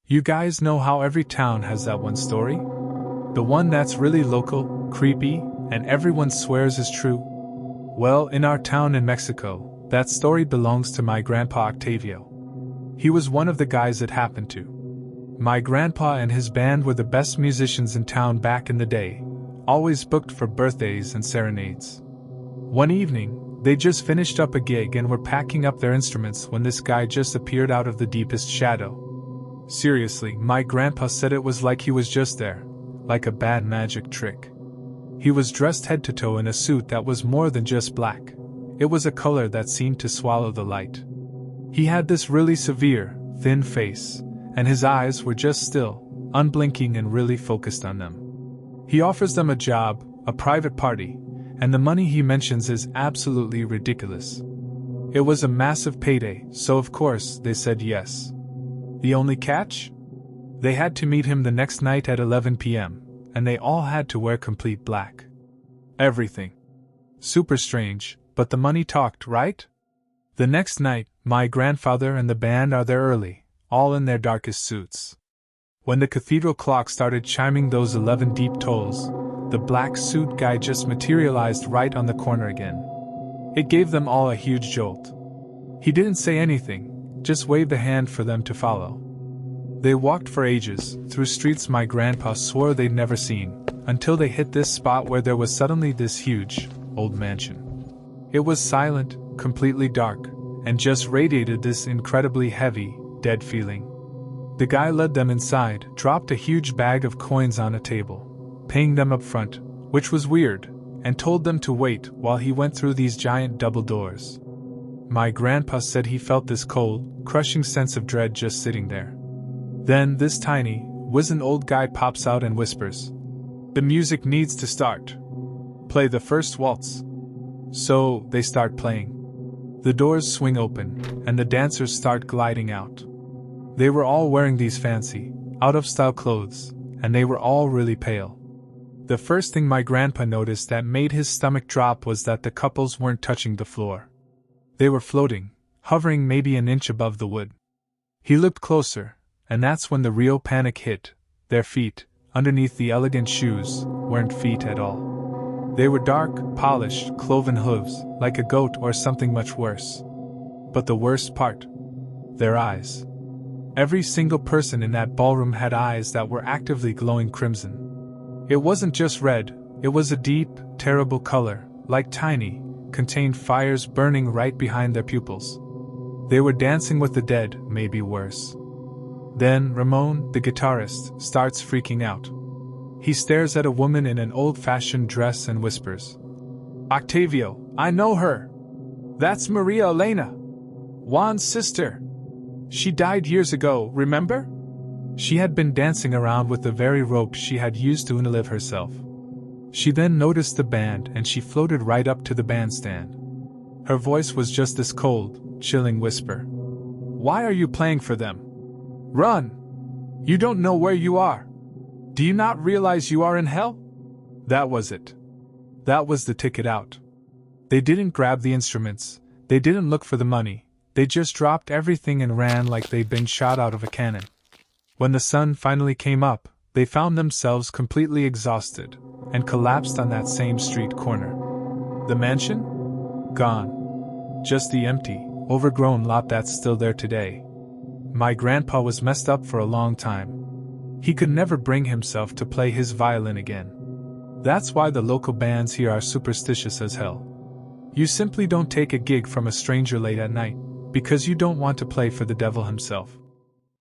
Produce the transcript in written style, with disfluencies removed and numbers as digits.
You guys know how every town has that one story? The one that's really local, creepy, and everyone swears is true? Well, in our town in Mexico, that story belongs to my grandpa Octavio. He was one of the guys it happened to. My grandpa and his band were the best musicians in town back in the day, always booked for birthdays and serenades. One evening, they just finished up a gig and were packing up their instruments when this guy just appeared out of the deepest shadow. Seriously, my grandpa said it was like he was just there, like a bad magic trick. He was dressed head to toe in a suit that was more than just black. It was a color that seemed to swallow the light. He had this really severe, thin face, and his eyes were just still, unblinking and really focused on them. He offers them a job, a private party, and the money he mentions is absolutely ridiculous. It was a massive payday, so of course they said yes. The only catch? They had to meet him the next night at 11 p.m., and they all had to wear complete black. Everything. Super strange, but the money talked, right? The next night, my grandfather and the band are there early, all in their darkest suits. When the cathedral clock started chiming those 11 deep tolls, the black suit guy just materialized right on the corner again. It gave them all a huge jolt. He didn't say anything, just waved a hand for them to follow. They walked for ages, through streets my grandpa swore they'd never seen, until they hit this spot where there was suddenly this huge, old mansion. It was silent, completely dark, and just radiated this incredibly heavy, dead feeling. The guy led them inside, dropped a huge bag of coins on a table, paying them up front, which was weird, and told them to wait while he went through these giant double doors. My grandpa said he felt this cold, crushing sense of dread just sitting there. Then this tiny, wizened old guy pops out and whispers, "The music needs to start. Play the first waltz." So, they start playing. The doors swing open, and the dancers start gliding out. They were all wearing these fancy, out-of-style clothes, and they were all really pale. The first thing my grandpa noticed that made his stomach drop was that the couples weren't touching the floor. They were floating, hovering maybe an inch above the wood. He looked closer, and that's when the real panic hit. Their feet, underneath the elegant shoes, weren't feet at all. They were dark, polished, cloven hooves, like a goat or something much worse. But the worst part? Their eyes. Every single person in that ballroom had eyes that were actively glowing crimson. It wasn't just red, it was a deep, terrible color, like tiny, contained fires burning right behind their pupils. They were dancing with the dead, maybe worse. Then Ramon, the guitarist, starts freaking out. He stares at a woman in an old-fashioned dress and whispers, "Octavio, I know her! That's Maria Elena! Juan's sister! She died years ago, remember?" She had been dancing around with the very rope she had used to unalive herself. She then noticed the band and she floated right up to the bandstand. Her voice was just this cold, chilling whisper. "Why are you playing for them? Run! You don't know where you are. Do you not realize you are in hell?" That was it. That was the ticket out. They didn't grab the instruments, they didn't look for the money, they just dropped everything and ran like they'd been shot out of a cannon. When the sun finally came up, they found themselves completely exhausted, and collapsed on that same street corner. The mansion? Gone. Just the empty, overgrown lot that's still there today. My grandpa was messed up for a long time. He could never bring himself to play his violin again. That's why the local bands here are superstitious as hell. You simply don't take a gig from a stranger late at night, because you don't want to play for the devil himself.